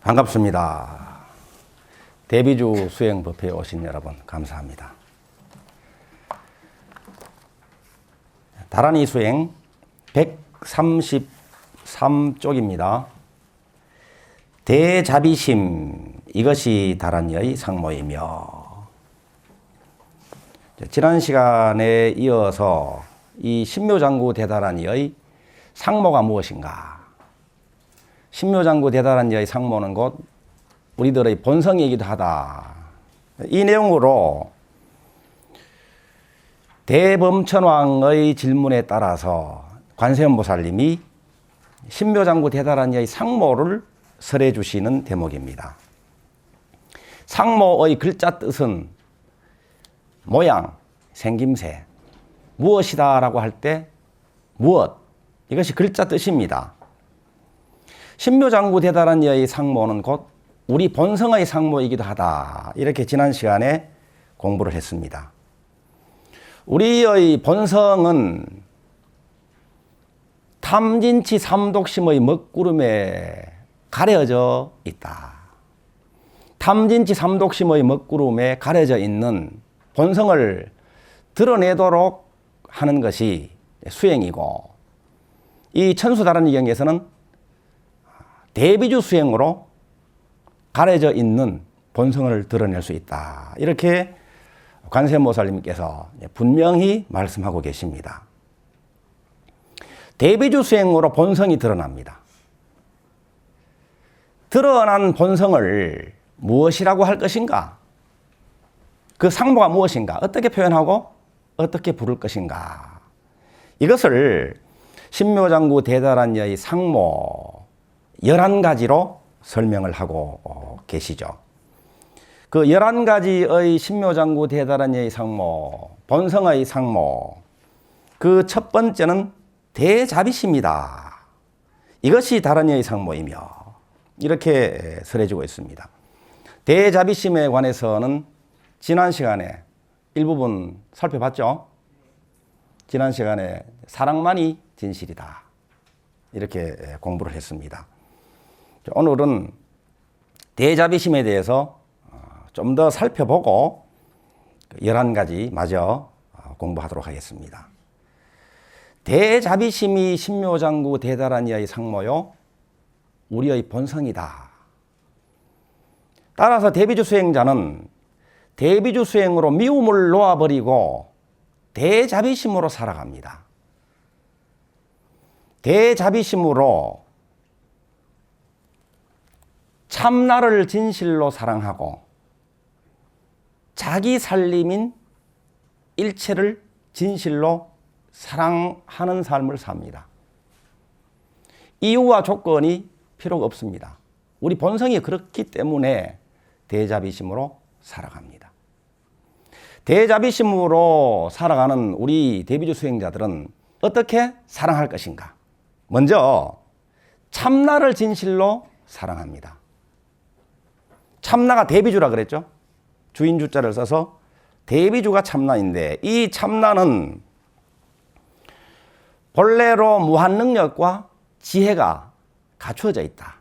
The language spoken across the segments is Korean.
반갑습니다. 대비주 수행 법회에 오신 여러분 감사합니다. 다란이 수행 133쪽입니다. 대자비심, 이것이 다란이의 상모이며, 지난 시간에 이어서 이 신묘장구 대다란이의 상모가 무엇인가? 신묘장구 대다란이의 상모는 곧 우리들의 본성이기도 하다. 이 내용으로 대범천왕의 질문에 따라서 관세음보살님이 신묘장구 대다란이의 상모를 설해 주시는 대목입니다. 상모의 글자 뜻은 모양, 생김새, 무엇이다 라고 할 때 무엇, 이것이 글자 뜻입니다. 신묘장구 대다란이의 상모는 곧 우리 본성의 상모이기도 하다. 이렇게 지난 시간에 공부를 했습니다. 우리의 본성은 탐진치 삼독심의 먹구름에 가려져 있다. 탐진치 삼독심의 먹구름에 가려져 있는 본성을 드러내도록 하는 것이 수행이고, 이 천수다란이 경에서는 대비주 수행으로 가려져 있는 본성을 드러낼 수 있다. 이렇게 관세음보살님께서 분명히 말씀하고 계십니다. 대비주 수행으로 본성이 드러납니다. 드러난 본성을 무엇이라고 할 것인가? 그 상모가 무엇인가? 어떻게 표현하고 어떻게 부를 것인가? 이것을 신묘장구 대다란이의 상모 11가지로 설명을 하고 계시죠. 그 11가지의 신묘장구 대다란이의 상모, 본성의 상모, 그 첫 번째는 대자비심이다. 이것이 다란이의 상모이며, 이렇게 설해주고 있습니다. 대자비심에 관해서는 지난 시간에 일부분 살펴봤죠. 지난 시간에 사랑만이 진실이다. 이렇게 공부를 했습니다. 오늘은 대자비심에 대해서 좀 더 살펴보고 11가지 마저 공부하도록 하겠습니다. 대자비심이 신묘장구 대다란이의 상모요, 우리의 본성이다. 따라서 대비주 수행자는 대비주 수행으로 미움을 놓아버리고 대자비심으로 살아갑니다. 대자비심으로 참나를 진실로 사랑하고 자기 살림인 일체를 진실로 사랑하는 삶을 삽니다. 이유와 조건이 필요가 없습니다. 우리 본성이 그렇기 때문에 대자비심으로 살아갑니다. 대자비심으로 살아가는 우리 대비주 수행자들은 어떻게 사랑할 것인가? 먼저 참나를 진실로 사랑합니다. 참나가 대비주라 그랬죠. 주인주자를 써서 대비주가 참나인데, 이 참나는 본래로 무한능력과 지혜가 갖추어져 있다.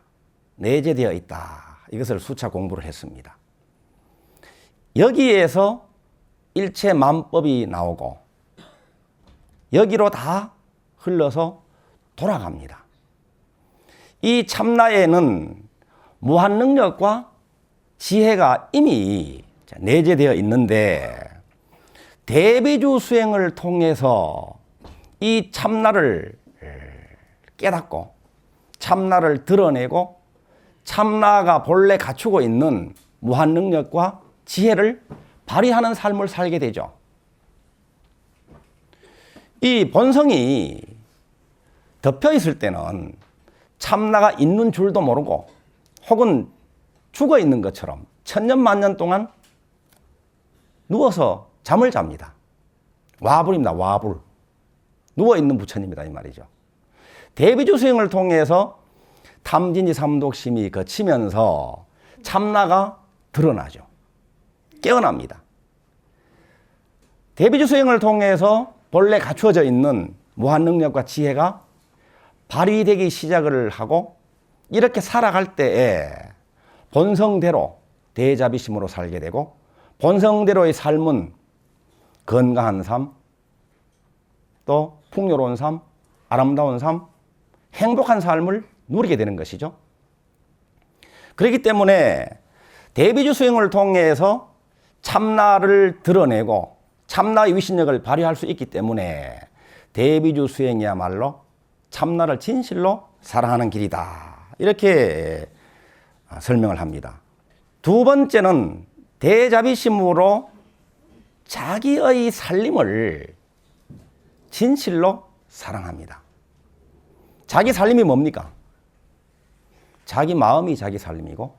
내재되어 있다. 이것을 수차 공부를 했습니다. 여기에서 일체 만법이 나오고 여기로 다 흘러서 돌아갑니다. 이 참나에는 무한능력과 지혜가 이미 내재되어 있는데, 대비주 수행을 통해서 이 참나를 깨닫고 참나를 드러내고 참나가 본래 갖추고 있는 무한능력과 지혜를 발휘하는 삶을 살게 되죠. 이 본성이 덮여 있을 때는 참나가 있는 줄도 모르고, 혹은 죽어 있는 것처럼 천년만년 동안 누워서 잠을 잡니다. 와불입니다. 와불. 누워있는 부처님이다 이 말이죠. 대비주 수행을 통해서 탐진지 삼독심이 거치면서 참나가 드러나죠. 깨어납니다. 대비주 수행을 통해서 본래 갖추어져 있는 무한능력과 지혜가 발휘되기 시작을 하고, 이렇게 살아갈 때에 본성대로 대자비심으로 살게 되고 본성대로의 삶은 건강한 삶, 또 풍요로운 삶, 아름다운 삶, 행복한 삶을 누리게 되는 것이죠. 그렇기 때문에 대비주 수행을 통해서 참나를 드러내고 참나의 위신력을 발휘할 수 있기 때문에 대비주 수행이야말로 참나를 진실로 사랑하는 길이다. 이렇게 설명을 합니다. 두 번째는 대자비심으로 자기의 살림을 진실로 사랑합니다. 자기 살림이 뭡니까? 자기 마음이 자기 살림이고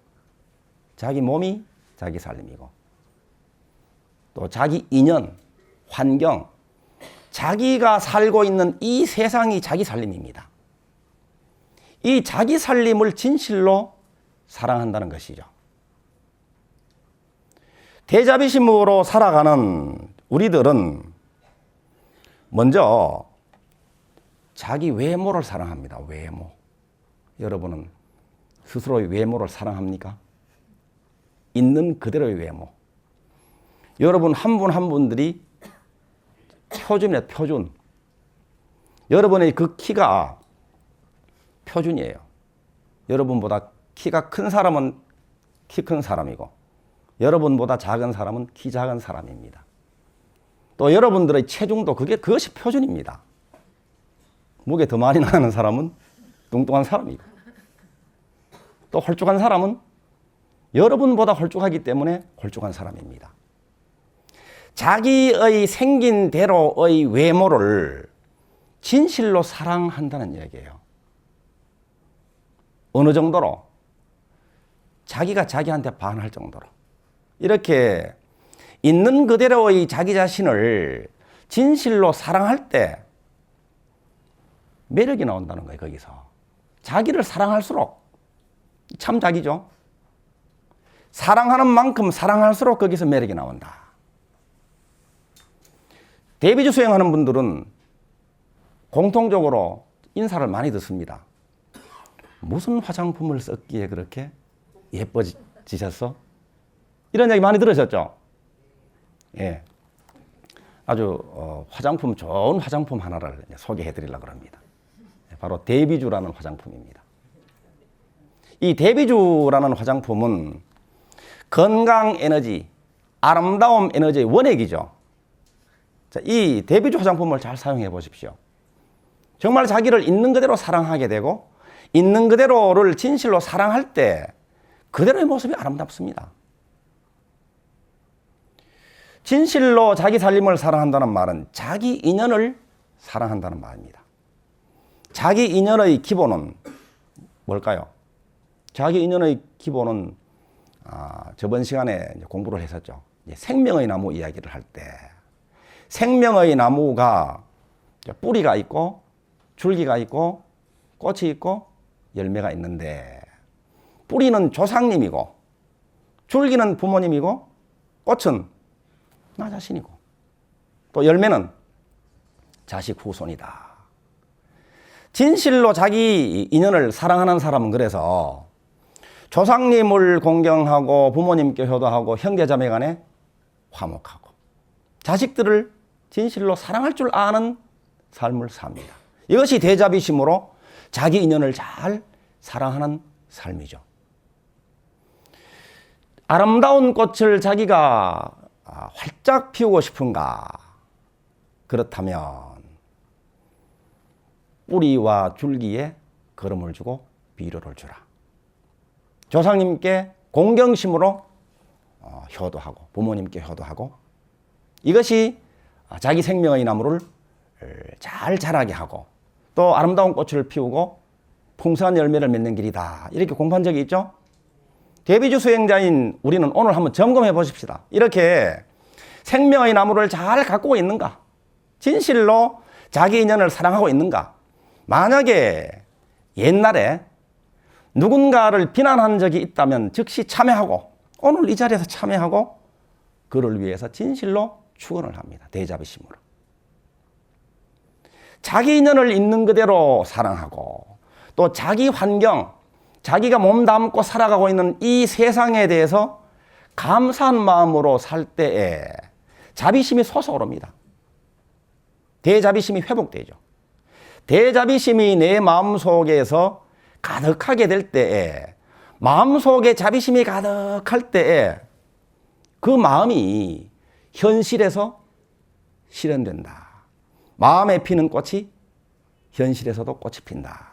자기 몸이 자기 살림이고 또 자기 인연, 환경, 자기가 살고 있는 이 세상이 자기 살림입니다. 이 자기 살림을 진실로 사랑한다는 것이죠. 대자비심으로 살아가는 우리들은 먼저 자기 외모를 사랑합니다. 외모. 여러분은 스스로의 외모를 사랑합니까? 있는 그대로의 외모. 여러분 한 분 한 분들이 표준이에요. 표준. 여러분의 그 키가 표준이에요. 여러분보다 키가 큰 사람은 키 큰 사람이고 여러분보다 작은 사람은 키 작은 사람입니다. 또 여러분들의 체중도 그것이 표준입니다. 무게 더 많이 나가는 사람은 뚱뚱한 사람이고 또 홀쭉한 사람은 여러분보다 홀쭉하기 때문에 홀쭉한 사람입니다. 자기의 생긴 대로의 외모를 진실로 사랑한다는 얘기예요. 어느 정도로? 자기가 자기한테 반할 정도로. 이렇게 있는 그대로의 자기 자신을 진실로 사랑할 때 매력이 나온다는 거예요. 거기서. 자기를 사랑할수록 참 자기죠. 사랑하는 만큼 사랑할수록 거기서 매력이 나온다. 대비주 수행하는 분들은 공통적으로 인사를 많이 듣습니다. 무슨 화장품을 썼기에 그렇게 예뻐지셨어? 이런 얘기 많이 들으셨죠? 예. 아주 화장품, 좋은 화장품 하나를 소개해 드리려고 합니다. 바로 대비주라는 화장품입니다. 이 대비주라는 화장품은 건강 에너지, 아름다움 에너지의 원액이죠. 자, 이 대비주 화장품을 잘 사용해 보십시오. 정말 자기를 있는 그대로 사랑하게 되고 있는 그대로를 진실로 사랑할 때 그대로의 모습이 아름답습니다. 진실로 자기 살림을 사랑한다는 말은 자기 인연을 사랑한다는 말입니다. 자기 인연의 기본은 뭘까요? 자기 인연의 기본은 저번 시간에 공부를 했었죠. 생명의 나무 이야기를 할 때 생명의 나무가 뿌리가 있고 줄기가 있고 꽃이 있고 열매가 있는데 뿌리는 조상님이고 줄기는 부모님이고 꽃은 나 자신이고 또 열매는 자식 후손이다. 진실로 자기 인연을 사랑하는 사람은 그래서 조상님을 공경하고 부모님께 효도하고 형제자매 간에 화목하고 자식들을 진실로 사랑할 줄 아는 삶을 삽니다. 이것이 대자비심으로 자기 인연을 잘 사랑하는 삶이죠. 아름다운 꽃을 자기가 활짝 피우고 싶은가? 그렇다면 뿌리와 줄기에 걸음을 주고 비료를 주라. 조상님께 공경심으로 효도하고 부모님께 효도하고 이것이 자기 생명의 나무를 잘 자라게 하고 또 아름다운 꽃을 피우고 풍성한 열매를 맺는 길이다. 이렇게 공부한 적이 있죠? 대비주 수행자인 우리는 오늘 한번 점검해 보십시다. 이렇게 생명의 나무를 잘 가꾸고 있는가? 진실로 자기 인연을 사랑하고 있는가? 만약에 옛날에 누군가를 비난한 적이 있다면 즉시 참회하고 오늘 이 자리에서 참회하고 그를 위해서 진실로 축원을 합니다. 대자비심으로. 자기 인연을 있는 그대로 사랑하고 또 자기 환경, 자기가 몸담고 살아가고 있는 이 세상에 대해서 감사한 마음으로 살 때에 자비심이 솟아오릅니다. 대자비심이 회복되죠. 대자비심이 내 마음속에서 가득하게 될 때에, 마음속에 자비심이 가득할 때에 그 마음이 현실에서 실현된다. 마음에 피는 꽃이 현실에서도 꽃이 핀다.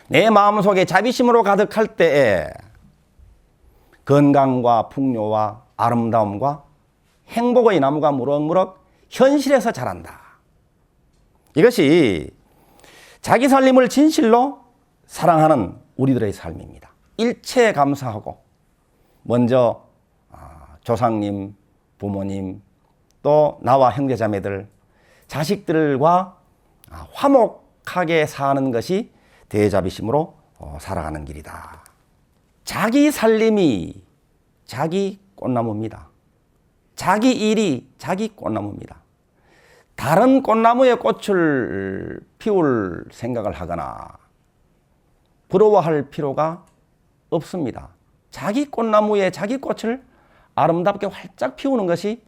내 마음속에 자비심으로 가득할 때에 건강과 풍요와 아름다움과 행복의 나무가 무럭무럭 현실에서 자란다. 이것이 자기 살림을 진실로 사랑하는 우리들의 삶입니다. 일체에 감사하고 먼저 조상님, 부모님, 또 나와 형제자매들, 자식들과 화목하게 사는 것이 대자비심으로 살아가는 길이다. 자기 살림이 자기 꽃나무입니다. 자기 일이 자기 꽃나무입니다. 다른 꽃나무의 꽃을 피울 생각을 하거나 부러워할 필요가 없습니다. 자기 꽃나무에 자기 꽃을 아름답게 활짝 피우는 것이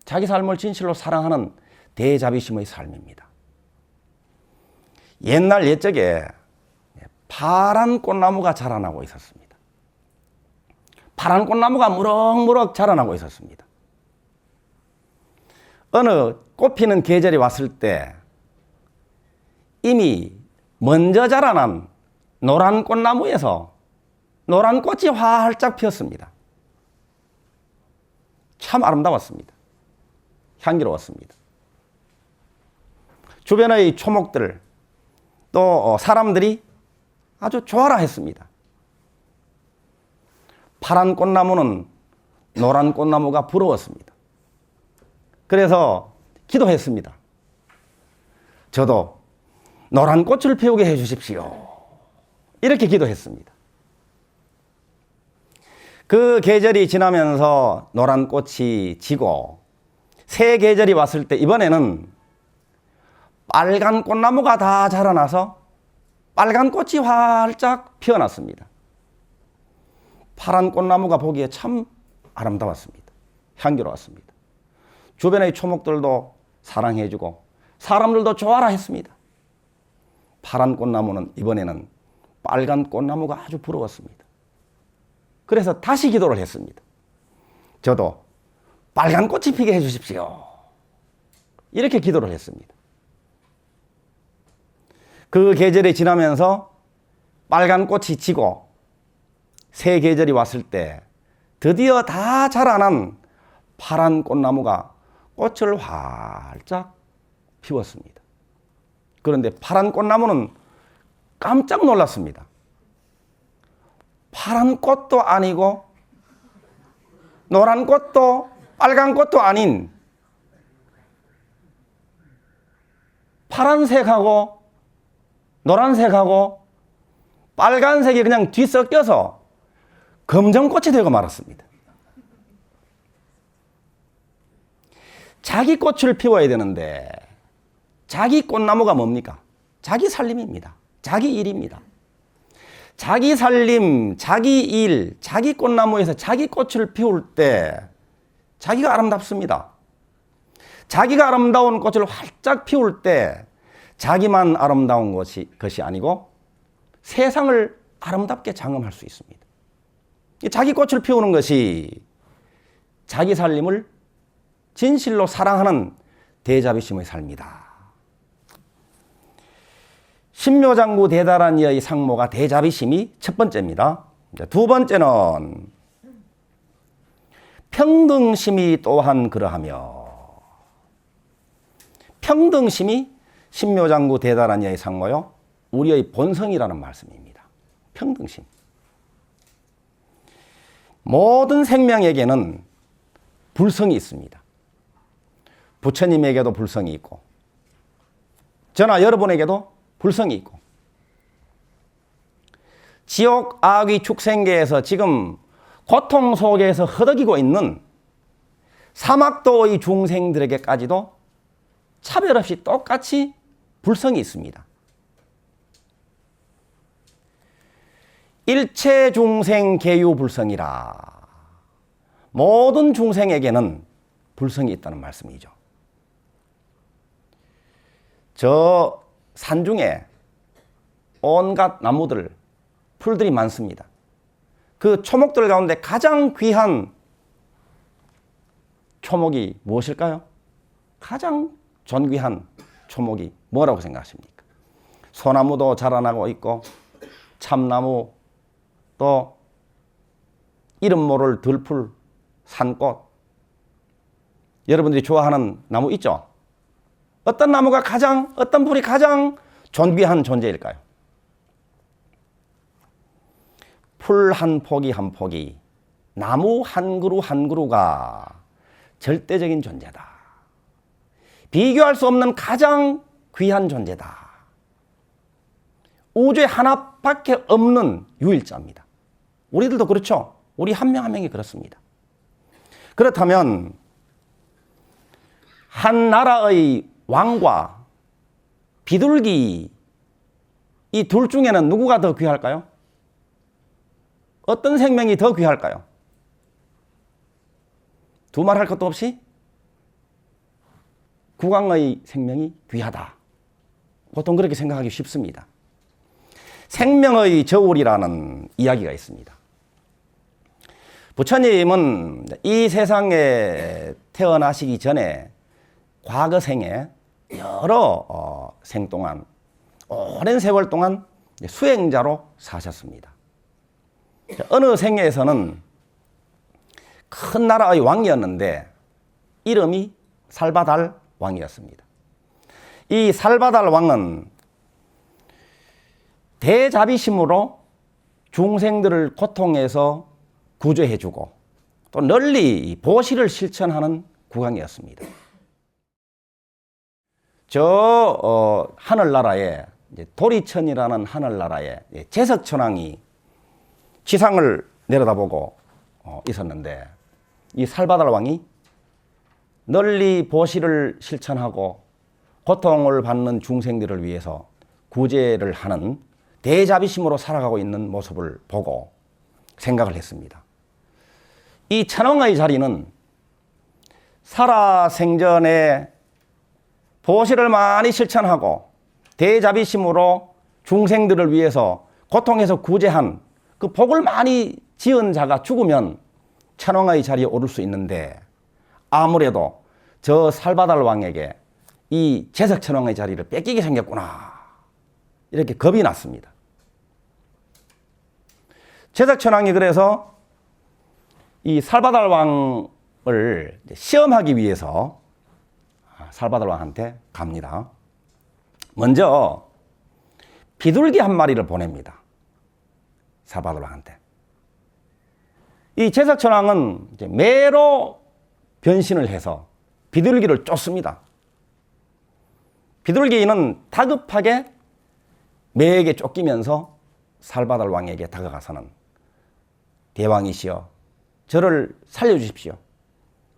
자기 삶을 진실로 사랑하는 대자비심의 삶입니다. 옛날 옛적에 파란 꽃나무가 자라나고 있었습니다. 파란 꽃나무가 무럭무럭 자라나고 있었습니다. 어느 꽃피는 계절이 왔을 때 이미 먼저 자라난 노란 꽃나무에서 노란 꽃이 활짝 피었습니다. 참 아름다웠습니다. 향기로웠습니다. 주변의 초목들 또 사람들이 아주 좋아라 했습니다. 파란 꽃나무는 노란 꽃나무가 부러웠습니다. 그래서 기도했습니다. 저도 노란 꽃을 피우게 해주십시오. 이렇게 기도했습니다. 그 계절이 지나면서 노란 꽃이 지고 새 계절이 왔을 때 이번에는 빨간 꽃나무가 다 자라나서 빨간 꽃이 활짝 피어났습니다. 파란 꽃나무가 보기에 참 아름다웠습니다. 향기로웠습니다. 주변의 초목들도 사랑해주고 사람들도 좋아라 했습니다. 파란 꽃나무는 이번에는 빨간 꽃나무가 아주 부러웠습니다. 그래서 다시 기도를 했습니다. 저도 빨간 꽃이 피게 해주십시오. 이렇게 기도를 했습니다. 그 계절이 지나면서 빨간 꽃이 지고 새 계절이 왔을 때 드디어 다 자라난 파란 꽃나무가 꽃을 활짝 피웠습니다. 그런데 파란 꽃나무는 깜짝 놀랐습니다. 파란 꽃도 아니고 노란 꽃도 빨간 꽃도 아닌 파란색하고 노란색하고 빨간색이 그냥 뒤섞여서 검정꽃이 되고 말았습니다. 자기 꽃을 피워야 되는데 자기 꽃나무가 뭡니까? 자기 살림입니다. 자기 일입니다. 자기 살림, 자기 일, 자기 꽃나무에서 자기 꽃을 피울 때 자기가 아름답습니다. 자기가 아름다운 꽃을 활짝 피울 때 자기만 아름다운 것이 아니고 세상을 아름답게 장엄할 수 있습니다. 자기 꽃을 피우는 것이 자기 살림을 진실로 사랑하는 대자비심의 삶이다. 신묘장구 대단한 이의 상모가 대자비심이 첫 번째입니다. 두 번째는 평등심이 또한 그러하며, 평등심이 신묘장구 대단한 이의 상모요 우리의 본성이라는 말씀입니다. 평등심. 모든 생명에게는 불성이 있습니다. 부처님에게도 불성이 있고 저나 여러분에게도 불성이 있고 지옥 악의 축생계에서 지금 고통 속에서 허덕이고 있는 사막도의 중생들에게까지도 차별 없이 똑같이 불성이 있습니다. 일체 중생 계유 불성이라. 모든 중생에게는 불성이 있다는 말씀이죠. 저 산중에 온갖 나무들, 풀들이 많습니다. 그 초목들 가운데 가장 귀한 초목이 무엇일까요? 가장 존귀한 초목이 뭐라고 생각하십니까? 소나무도 자라나고 있고 참나무, 또 이름 모를 들풀, 산꽃, 여러분들이 좋아하는 나무 있죠? 어떤 나무가 어떤 풀이 가장 존귀한 존재일까요? 풀 한 포기 한 포기, 나무 한 그루 한 그루가 절대적인 존재다. 비교할 수 없는 가장 귀한 존재다. 우주에 하나밖에 없는 유일자입니다. 우리들도 그렇죠? 우리 한 명 한 명이 그렇습니다. 그렇다면 한 나라의 왕과 비둘기, 이 둘 중에는 누구가 더 귀할까요? 어떤 생명이 더 귀할까요? 두말할 것도 없이 국왕의 생명이 귀하다. 보통 그렇게 생각하기 쉽습니다. 생명의 저울이라는 이야기가 있습니다. 부처님은 이 세상에 태어나시기 전에 과거 생에 여러 생 동안, 오랜 세월 동안 수행자로 사셨습니다. 어느 생에서는 큰 나라의 왕이었는데 이름이 살바달 왕이었습니다. 이 살바달 왕은 대자비심으로 중생들을 고통에서 구조해주고 또 널리 보시를 실천하는 국왕이었습니다. 하늘나라에 도리천이라는 하늘나라에 제석천왕이 지상을 내려다보고 있었는데 이 살바달 왕이 널리 보시를 실천하고 고통을 받는 중생들을 위해서 구제를 하는 대자비심으로 살아가고 있는 모습을 보고 생각을 했습니다. 이 천왕의 자리는 살아생전에 보시를 많이 실천하고 대자비심으로 중생들을 위해서 고통에서 구제한 그 복을 많이 지은 자가 죽으면 천왕의 자리에 오를 수 있는데 아무래도 저 살바달 왕에게 이 제석천왕의 자리를 뺏기게 생겼구나, 이렇게 겁이 났습니다. 제석천왕이 그래서 이 살바달 왕을 시험하기 위해서 살바달 왕한테 갑니다. 먼저 비둘기 한 마리를 보냅니다. 살바달 왕한테. 이 제석천왕은 이제 매로 변신을 해서 비둘기를 쫓습니다. 비둘기는 다급하게 매에게 쫓기면서 살바달 왕에게 다가가서는 대왕이시여, 저를 살려주십시오.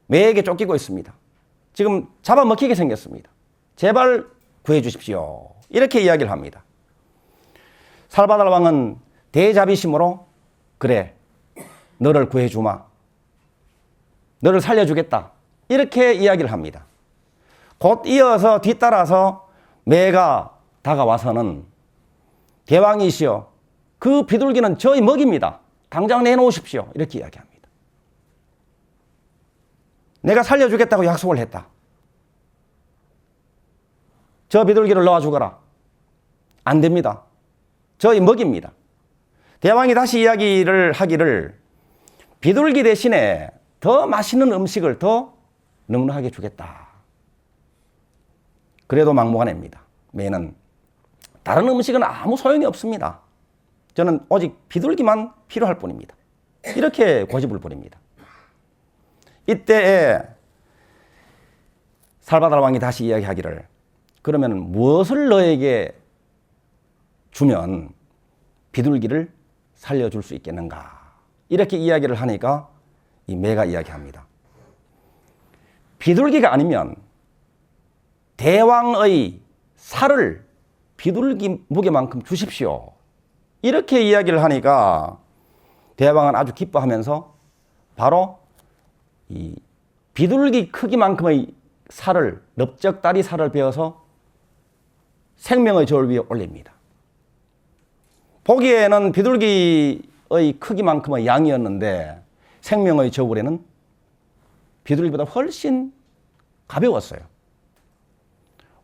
매에게 쫓기고 있습니다. 지금 잡아먹히게 생겼습니다. 제발 구해주십시오. 이렇게 이야기를 합니다. 살바달 왕은 대자비심으로 그래, 너를 구해주마, 너를 살려주겠다, 이렇게 이야기를 합니다. 곧 이어서 뒤따라서 매가 다가와서는 대왕이시여, 그 비둘기는 저희 먹입니다. 당장 내놓으십시오. 이렇게 이야기합니다. 내가 살려주겠다고 약속을 했다. 저 비둘기를 넣어주거라. 안 됩니다. 저희 먹입니다. 대왕이 다시 이야기를 하기를 비둘기 대신에 더 맛있는 음식을 더 넉넉하게 주겠다. 그래도 막무가 냅니다. 매는 다른 음식은 아무 소용이 없습니다. 저는 오직 비둘기만 필요할 뿐입니다. 이렇게 고집을 부립니다. 이때에 살바달 왕이 다시 이야기하기를 그러면 무엇을 너에게 주면 비둘기를 살려줄 수 있겠는가, 이렇게 이야기를 하니까 이 매가 이야기합니다. 비둘기가 아니면 대왕의 살을 비둘기 무게만큼 주십시오. 이렇게 이야기를 하니까 대왕은 아주 기뻐하면서 바로 이 비둘기 크기만큼의 살을, 넓적다리 살을 베어서 생명의 저울 위에 올립니다. 보기에는 비둘기의 크기만큼의 양이었는데 생명의 저울에는 비둘기보다 훨씬 가벼웠어요.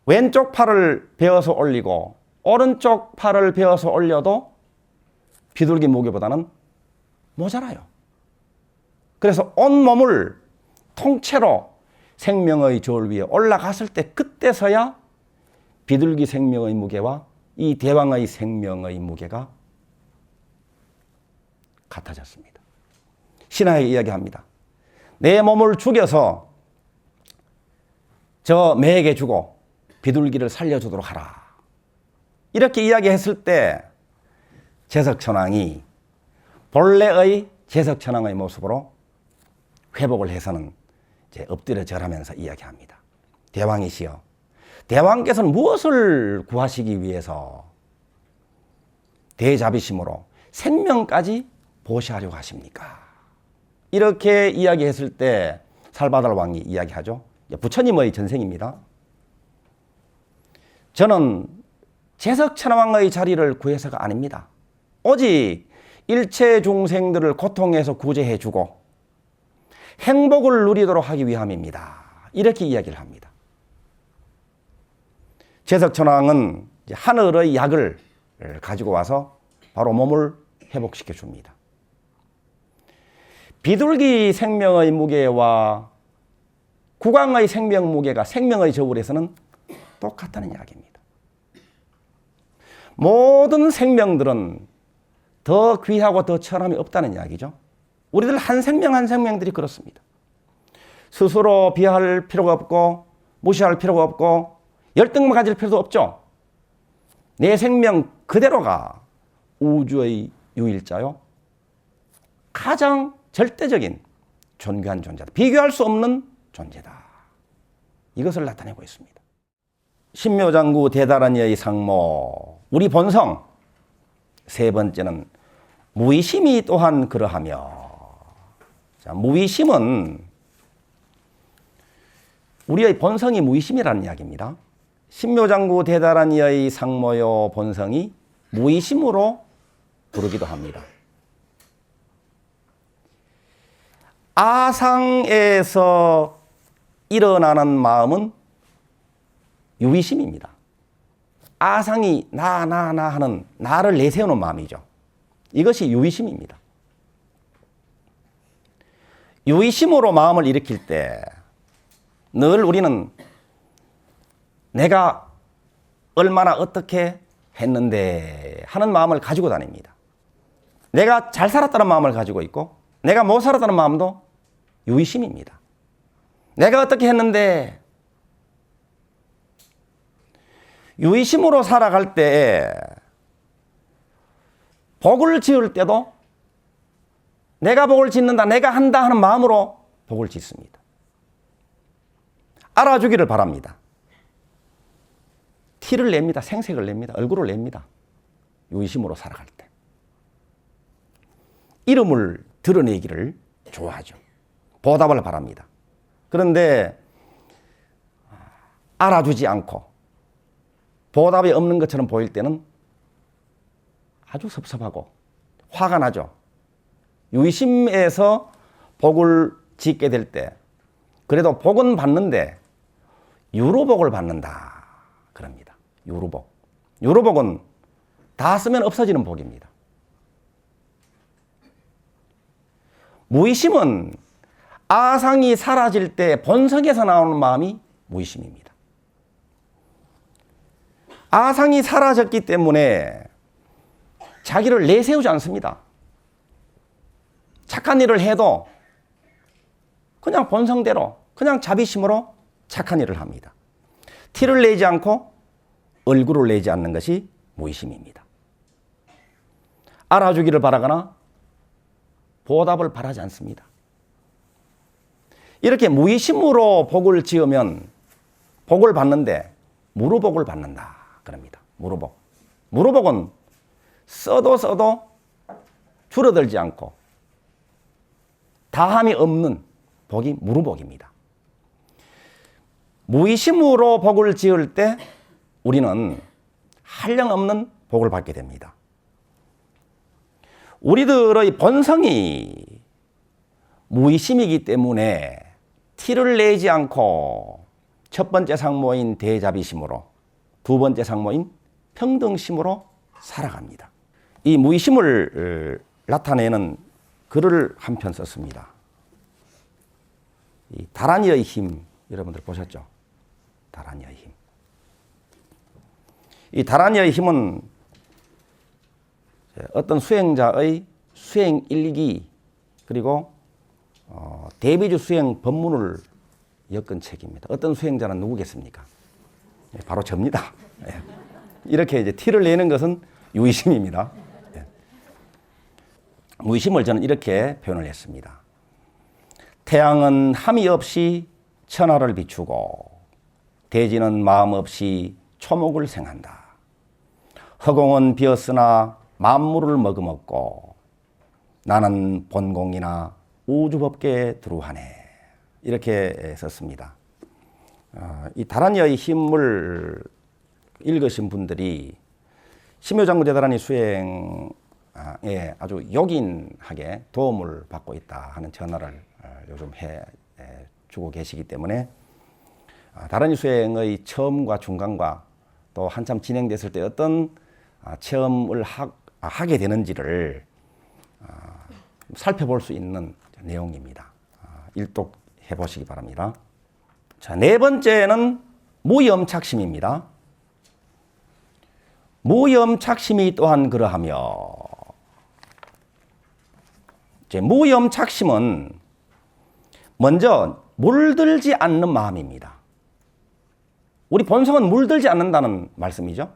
왼쪽 팔을 베어서 올리고 오른쪽 팔을 베어서 올려도 비둘기 무게보다는 모자라요. 그래서 온몸을 통째로 생명의 저울 위에 올라갔을 때 그때서야 비둘기 생명의 무게와 이 대왕의 생명의 무게가 같아졌습니다. 신하에게 이야기합니다. 내 몸을 죽여서 저 매에게 주고 비둘기를 살려주도록 하라. 이렇게 이야기했을 때 제석천왕이 본래의 제석천왕의 모습으로 회복을 해서는 이제 엎드려 절하면서 이야기합니다. 대왕이시여, 대왕께서는 무엇을 구하시기 위해서 대자비심으로 생명까지 보시하려고 하십니까? 이렇게 이야기했을 때 살바달 왕이 이야기하죠. 부처님의 전생입니다. 저는 제석천왕의 자리를 구해서가 아닙니다. 오직 일체 중생들을 고통에서 구제해주고 행복을 누리도록 하기 위함입니다. 이렇게 이야기를 합니다. 제석천왕은 하늘의 약을 가지고 와서 바로 몸을 회복시켜 줍니다. 비둘기 생명의 무게와 국왕의 생명 무게가 생명의 저울에서는 똑같다는 이야기입니다. 모든 생명들은 더 귀하고 더 천함이 없다는 이야기죠. 우리들 한 생명 한 생명들이 그렇습니다. 스스로 비할 필요가 없고 무시할 필요가 없고 열등만 가질 필요도 없죠. 내 생명 그대로가 우주의 유일자요, 가장 절대적인 존귀한 존재다. 비교할 수 없는 존재다. 이것을 나타내고 있습니다. 신묘장구 대다란 이의 상모, 우리 본성. 세 번째는 무의심이 또한 그러하며. 자, 무의심은 우리의 본성이 무의심이라는 이야기입니다. 신묘장구 대다란 이의 상모요 본성이 무의심으로 부르기도 합니다. 아상에서 일어나는 마음은 유의심입니다. 아상이 나 하는 나를 내세우는 마음이죠. 이것이 유의심입니다. 유의심으로 마음을 일으킬 때 늘 우리는 내가 얼마나 어떻게 했는데 하는 마음을 가지고 다닙니다. 내가 잘 살았다는 마음을 가지고 있고 내가 못 살았다는 마음도 유의심입니다. 내가 어떻게 했는데, 유의심으로 살아갈 때 복을 지을 때도 내가 복을 짓는다, 내가 한다 하는 마음으로 복을 짓습니다. 알아주기를 바랍니다. 티를 냅니다. 생색을 냅니다. 얼굴을 냅니다. 유의심으로 살아갈 때. 이름을 드러내기를 좋아하죠. 보답을 바랍니다. 그런데 알아주지 않고 보답이 없는 것처럼 보일 때는 아주 섭섭하고 화가 나죠. 유의심에서 복을 짓게 될 때 그래도 복은 받는데 유로복을 받는다 그럽니다. 유로복. 유로복은 다 쓰면 없어지는 복입니다. 무의심은 아상이 사라질 때 본성에서 나오는 마음이 무의심입니다. 아상이 사라졌기 때문에 자기를 내세우지 않습니다. 착한 일을 해도 그냥 본성대로, 그냥 자비심으로 착한 일을 합니다. 티를 내지 않고 얼굴을 내지 않는 것이 무의심입니다. 알아주기를 바라거나 보답을 바라지 않습니다. 이렇게 무의심으로 복을 지으면 복을 받는데 무루복을 받는다 그럽니다. 무루복. 무루복은 써도 줄어들지 않고 다함이 없는 복이 무루복입니다. 무의심으로 복을 지을 때 우리는 한량없는 복을 받게 됩니다. 우리들의 본성이 무의심이기 때문에 티를 내지 않고 첫 번째 상모인 대자비심으로, 두 번째 상모인 평등심으로 살아갑니다. 이 무의심을 나타내는 글을 한 편 썼습니다. 이 다란이의 힘, 여러분들 보셨죠? 다란이의 힘. 이 다란이의 힘은 어떤 수행자의 수행 일기 그리고 대비주 수행 법문을 엮은 책입니다. 어떤 수행자는 누구겠습니까? 바로 접니다. 이렇게 이제 티를 내는 것은 유의심입니다. 무의심을 저는 이렇게 표현을 했습니다. 태양은 함이 없이 천하를 비추고 대지는 마음 없이 초목을 생한다. 허공은 비었으나 만물을 머금었고 나는 본공이나 우주법계에 두루하네. 이렇게 썼습니다. 이 다란이의 힘을 읽으신 분들이 심요장구 대다란이 수행에 아주 요긴하게 도움을 받고 있다 하는 전화를 요즘 해주고 계시기 때문에 다란이 수행의 처음과 중간과 또 한참 진행됐을 때 어떤 체험을 하게 되는지를 살펴볼 수 있는 내용입니다. 일독해 보시기 바랍니다. 자, 네 번째는 무염착심입니다. 무염착심이 또한 그러하며, 이제 무염착심은 먼저 물들지 않는 마음입니다. 우리 본성은 물들지 않는다는 말씀이죠.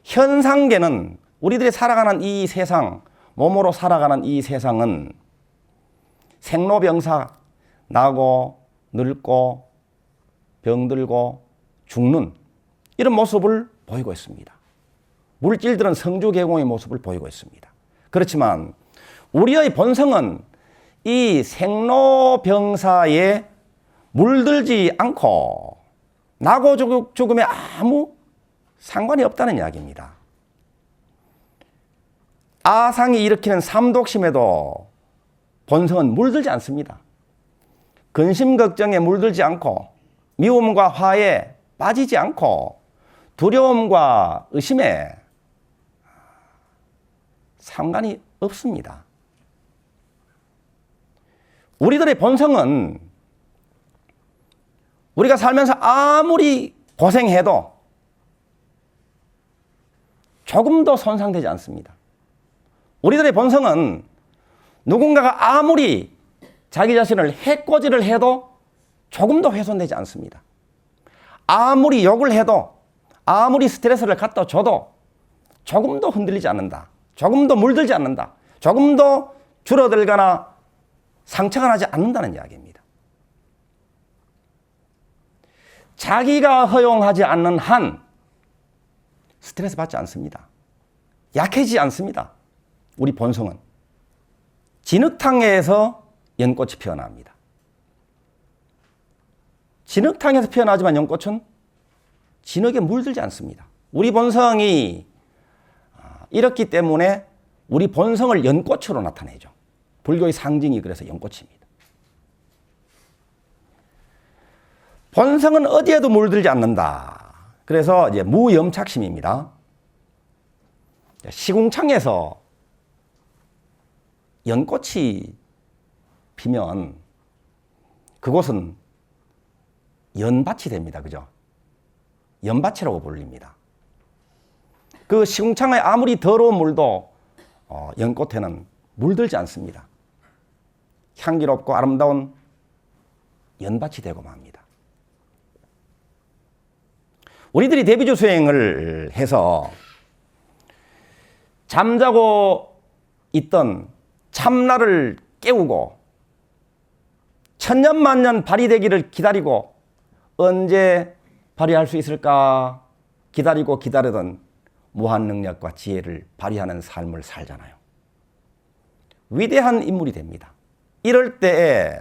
현상계는 우리들이 살아가는 이 세상, 몸으로 살아가는 이 세상은 생로병사, 나고 늙고 병들고 죽는 이런 모습을 보이고 있습니다. 물질들은 성주개공의 모습을 보이고 있습니다. 그렇지만 우리의 본성은 이 생로병사에 물들지 않고 나고 죽음에 아무 상관이 없다는 이야기입니다. 아상이 일으키는 삼독심에도 본성은 물들지 않습니다. 근심 걱정에 물들지 않고 미움과 화에 빠지지 않고 두려움과 의심에 상관이 없습니다. 우리들의 본성은 우리가 살면서 아무리 고생해도 조금도 손상되지 않습니다. 우리들의 본성은 누군가가 아무리 자기 자신을 해코지를 해도 조금도 훼손되지 않습니다. 아무리 욕을 해도 아무리 스트레스를 갖다 줘도 조금도 흔들리지 않는다. 조금도 물들지 않는다. 조금도 줄어들거나 상처가 나지 않는다는 이야기입니다. 자기가 허용하지 않는 한 스트레스 받지 않습니다. 약해지지 않습니다. 우리 본성은. 진흙탕에서 연꽃이 피어납니다. 진흙탕에서 피어나지만 연꽃은 진흙에 물들지 않습니다. 우리 본성이 이렇기 때문에 우리 본성을 연꽃으로 나타내죠. 불교의 상징이 그래서 연꽃입니다. 본성은 어디에도 물들지 않는다. 그래서 이제 무염착심입니다. 시궁창에서 연꽃이 피면 그곳은 연밭이 됩니다. 그죠? 연밭이라고 불립니다. 그 시궁창의 아무리 더러운 물도 연꽃에는 물들지 않습니다. 향기롭고 아름다운 연밭이 되고 맙니다. 우리들이 대비주 수행을 해서 잠자고 있던 참나를 깨우고 천년만년 발휘되기를 기다리고 언제 발휘할 수 있을까 기다리던 무한 능력과 지혜를 발휘하는 삶을 살잖아요. 위대한 인물이 됩니다. 이럴 때에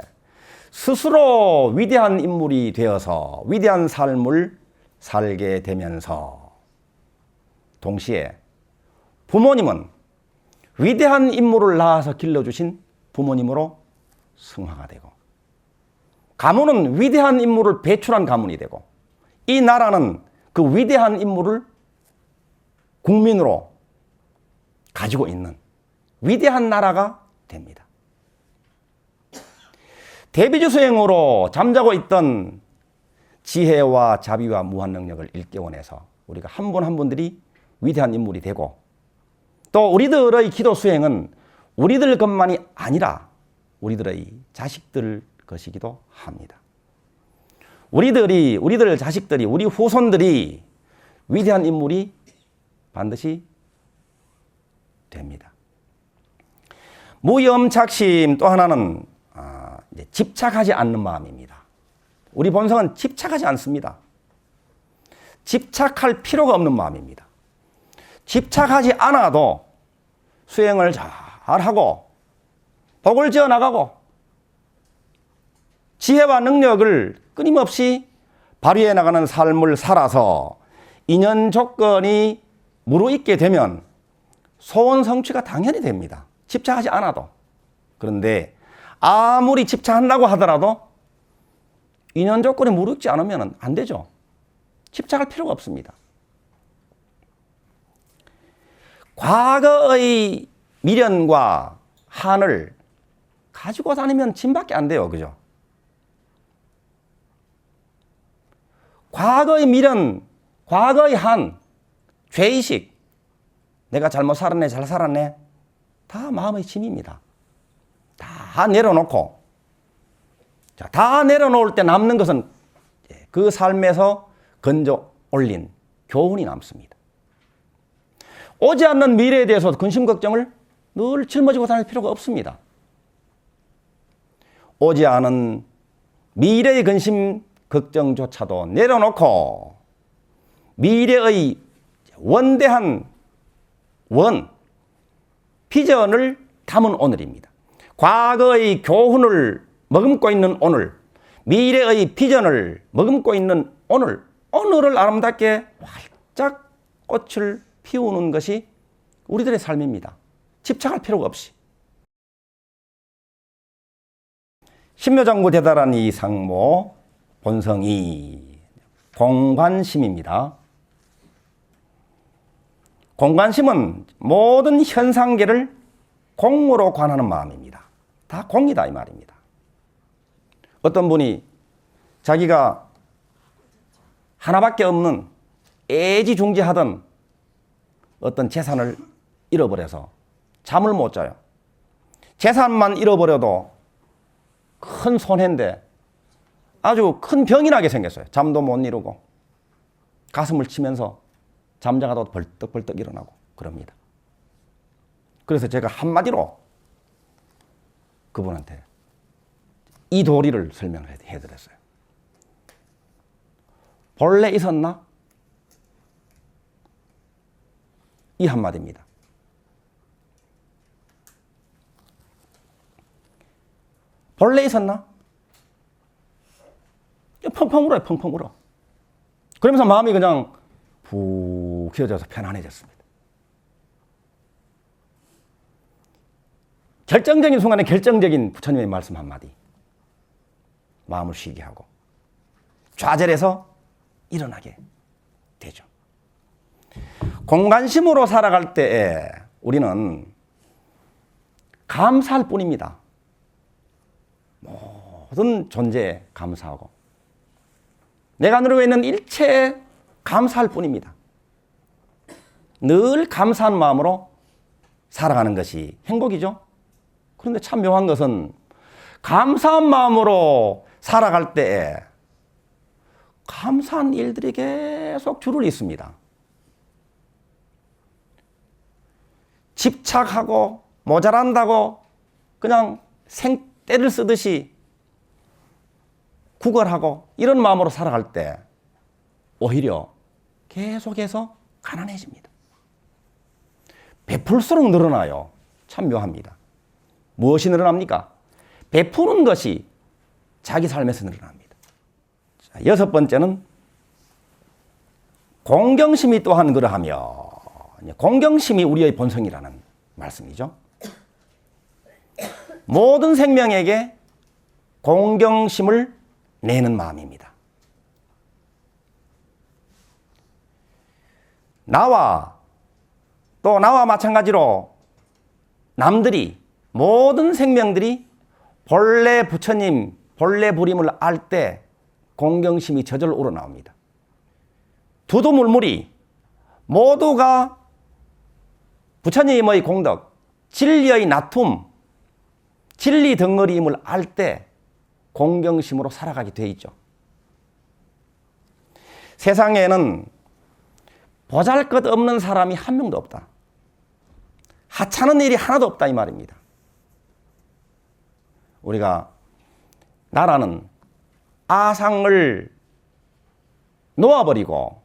스스로 위대한 인물이 되어서 위대한 삶을 살게 되면서 동시에 부모님은 위대한 인물을 낳아서 길러주신 부모님으로 승화가 되고, 가문은 위대한 인물을 배출한 가문이 되고, 이 나라는 그 위대한 인물을 국민으로 가지고 있는 위대한 나라가 됩니다. 대비주 수행으로 잠자고 있던 지혜와 자비와 무한 능력을 일깨워내서 우리가 한 분 한 분들이 위대한 인물이 되고, 또 우리들의 기도 수행은 우리들 것만이 아니라 우리들의 자식들 것이기도 합니다. 우리들 자식들이, 우리 후손들이 위대한 인물이 반드시 됩니다. 무염착심 또 하나는 집착하지 않는 마음입니다. 우리 본성은 집착하지 않습니다. 집착할 필요가 없는 마음입니다. 집착하지 않아도 수행을 잘하고 복을 지어 나가고 지혜와 능력을 끊임없이 발휘해 나가는 삶을 살아서 인연 조건이 무르익게 되면 소원 성취가 당연히 됩니다. 집착하지 않아도. 그런데 아무리 집착한다고 하더라도 인연 조건이 무르익지 않으면 안 되죠. 집착할 필요가 없습니다. 과거의 미련과 한을 가지고 다니면 짐밖에 안 돼요. 그죠? 과거의 미련, 과거의 한, 죄의식, 내가 잘못 살았네, 잘 살았네, 다 마음의 짐입니다. 다 내려놓고, 자, 다 내려놓을 때 남는 것은 그 삶에서 건져 올린 교훈이 남습니다. 오지 않는 미래에 대해서 근심 걱정을 늘 짊어지고 다닐 필요가 없습니다. 오지 않은 미래의 근심 걱정조차도 내려놓고 미래의 원대한 비전을 담은 오늘입니다. 과거의 교훈을 머금고 있는 오늘, 미래의 비전을 머금고 있는 오늘을 아름답게 활짝 꽃을 피우는 것이 우리들의 삶입니다. 집착할 필요가 없이. 신묘장구 대단한 이 상모 본성이 공관심입니다. 공관심은 모든 현상계를 공으로 관하는 마음입니다. 다 공이다 이 말입니다. 어떤 분이 자기가 하나밖에 없는 애지중지하던 어떤 재산을 잃어버려서 잠을 못 자요. 재산만 잃어버려도 큰 손해인데 아주 큰 병이 나게 생겼어요. 잠도 못 이루고 가슴을 치면서 잠자가도 벌떡벌떡 일어나고 그럽니다. 그래서 제가 한마디로 그분한테 이 도리를 설명을 해드렸어요. 본래 있었나? 이 한마디입니다. 본래 있었나? 펑펑 울어요, 펑펑 울어. 그러면서 마음이 그냥 푹 휘어져서 편안해졌습니다. 결정적인 순간에 결정적인 부처님의 말씀 한마디. 마음을 쉬게 하고 좌절해서 일어나게 되죠. 공간심으로 살아갈 때에 우리는 감사할 뿐입니다. 모든 존재에 감사하고 내가 누리고 있는 일체에 감사할 뿐입니다. 늘 감사한 마음으로 살아가는 것이 행복이죠. 그런데 참 묘한 것은 감사한 마음으로 살아갈 때에 감사한 일들이 계속 줄을 잇습니다. 집착하고 모자란다고 그냥 생떼를 쓰듯이 구걸하고 이런 마음으로 살아갈 때 오히려 계속해서 가난해집니다. 베풀수록 늘어나요. 참 묘합니다. 무엇이 늘어납니까? 베푸는 것이 자기 삶에서 늘어납니다. 자, 여섯 번째는 공경심이 또한 그러하며, 공경심이 우리의 본성이라는 말씀이죠. 모든 생명에게 공경심을 내는 마음입니다. 나와 마찬가지로 남들이, 모든 생명들이 본래 부처님, 본래 부림을 알 때 공경심이 저절로 우러나옵니다. 두두물물이 모두가 부처님의 공덕, 진리의 나툼, 진리 덩어리임을 알 때 공경심으로 살아가게 돼 있죠. 세상에는 보잘것없는 사람이 한 명도 없다. 하찮은 일이 하나도 없다 이 말입니다. 우리가 나라는 아상을 놓아버리고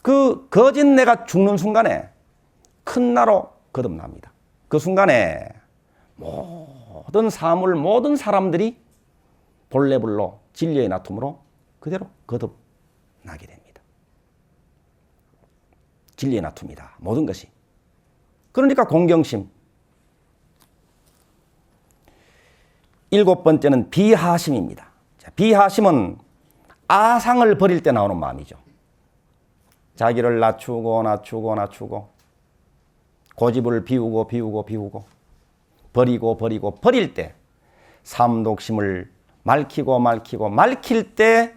그 거짓내가 죽는 순간에 큰 나로 거듭납니다. 그 순간에 모든 사물, 모든 사람들이 본래불로 진리의 나툼으로 그대로 거듭나게 됩니다. 진리의 나툼이다. 모든 것이. 그러니까 공경심. 일곱 번째는 비하심입니다. 자, 비하심은 아상을 버릴 때 나오는 마음이죠. 자기를 낮추고 고집을 비우고 버릴 때 삼독심을 말킬 때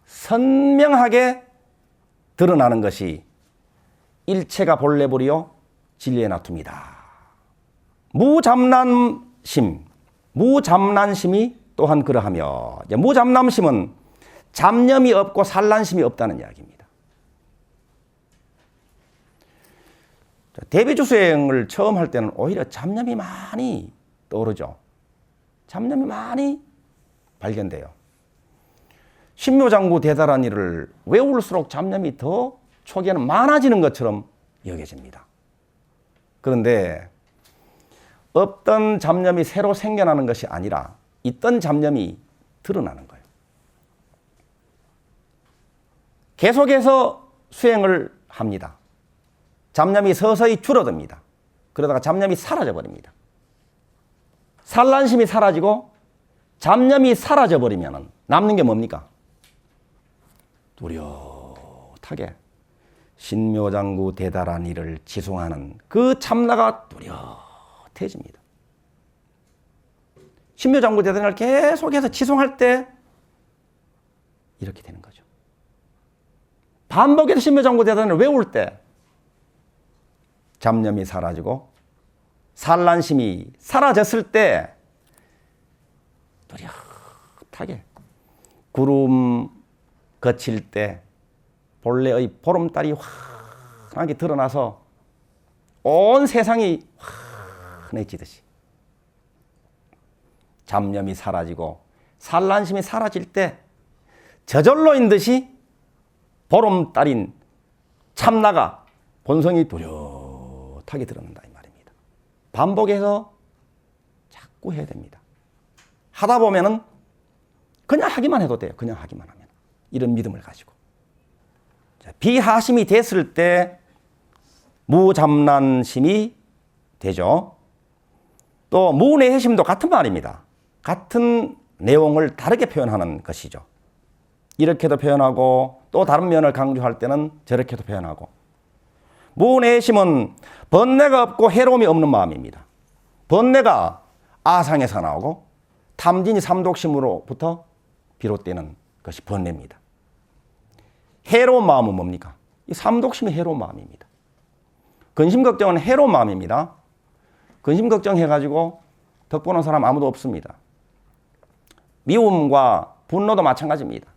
선명하게 드러나는 것이 일체가 본래불이요 진리의 나툼이다. 무잡난심이 또한 그러하며, 무잡남심은 잡념이 없고 산란심이 없다는 이야기입니다. 대비주 수행을 처음 할 때는 오히려 잡념이 많이 떠오르죠. 잡념이 많이 발견돼요. 신묘장구 대단한 일을 외울수록 잡념이 더 초기에는 많아지는 것처럼 여겨집니다. 그런데 없던 잡념이 새로 생겨나는 것이 아니라 있던 잡념이 드러나는 거예요. 계속해서 수행을 합니다. 잡념이 서서히 줄어듭니다. 그러다가 잡념이 사라져버립니다. 산란심이 사라지고 잡념이 사라져버리면 남는 게 뭡니까? 뚜렷하게 신묘장구 대단한 일을 지송하는 그 참나가 뚜렷해집니다. 신묘장구 대단한 일을 계속해서 지송할 때 이렇게 되는 거죠. 반복해서 신묘장구 대단한 일을 외울 때 잡념이 사라지고 산란심이 사라졌을 때 뚜렷하게 구름 거칠 때 본래의 보름달이 환하게 드러나서 온 세상이 환해지듯이 잡념이 사라지고 산란심이 사라질 때 저절로인 듯이 보름달인 참나가 본성이 뚜렷하게 드러난다 이 말입니다. 반복해서 자꾸 해야 됩니다. 하다 보면은 그냥 하기만 해도 돼요. 그냥 하기만 하면. 이런 믿음을 가지고. 비하심이 됐을 때 무잡난심이 되죠. 또 무내해심도 같은 말입니다. 같은 내용을 다르게 표현하는 것이죠. 이렇게도 표현하고 또 다른 면을 강조할 때는 저렇게도 표현하고. 무내해심은 번뇌가 없고 해로움이 없는 마음입니다. 번뇌가 아상에서 나오고 탐진이 삼독심으로부터 비롯되는 것이 번뇌입니다. 해로운 마음은 뭡니까? 이 삼독심이 해로운 마음입니다. 근심걱정은 해로운 마음입니다. 근심걱정해가지고 덕보는 사람 아무도 없습니다. 미움과 분노도 마찬가지입니다.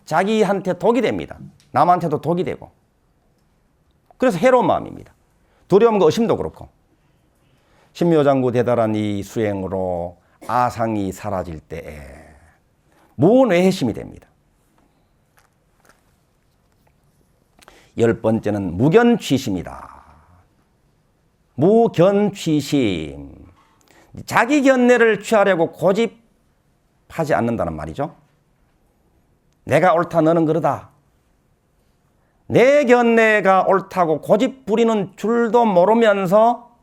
자기한테 독이 됩니다. 남한테도 독이 되고. 그래서 해로운 마음입니다. 두려움과 의심도 그렇고. 신묘장구 대단한 이 수행으로 아상이 사라질 때에 무뇌해심이 됩니다. 10번째는 무견취심이다. 무견취심. 자기 견내를 취하려고 고집하지 않는다는 말이죠. 내가 옳다, 너는 그러다. 내 견내가 옳다고 고집 부리는 줄도 모르면서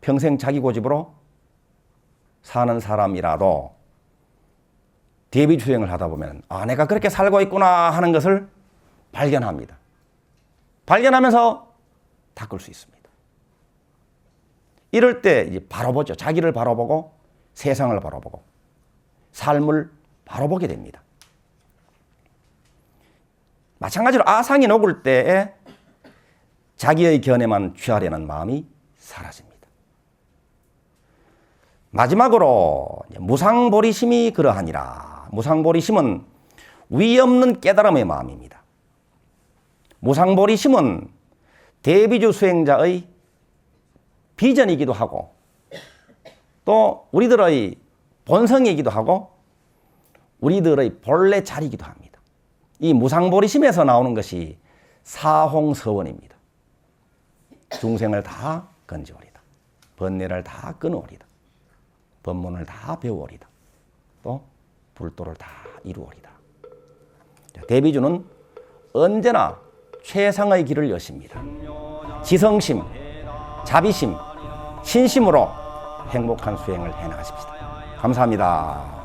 평생 자기 고집으로 사는 사람이라도 대비주행을 하다 보면 내가 그렇게 살고 있구나 하는 것을 발견합니다. 발견하면서 닦을 수 있습니다. 이럴 때 이제 바로 보죠. 자기를 바라보고 세상을 바라보고 삶을 바라보게 됩니다. 마찬가지로 아상이 녹을 때에 자기의 견해만 취하려는 마음이 사라집니다. 마지막으로 무상보리심이 그러하니라. 무상보리심은 위 없는 깨달음의 마음입니다. 무상보리심은 대비주 수행자의 비전이기도 하고 또 우리들의 본성이기도 하고 우리들의 본래 자리이기도 합니다. 이 무상보리심에서 나오는 것이 사홍서원입니다. 중생을 다 건지오리다. 번뇌를 다 끊어오리다. 법문을 다 배우오리다. 또 불도를 다 이루오리다. 대비주는 언제나 최상의 길을 여십니다. 지성심, 자비심, 신심으로 행복한 수행을 해나가십시다. 감사합니다.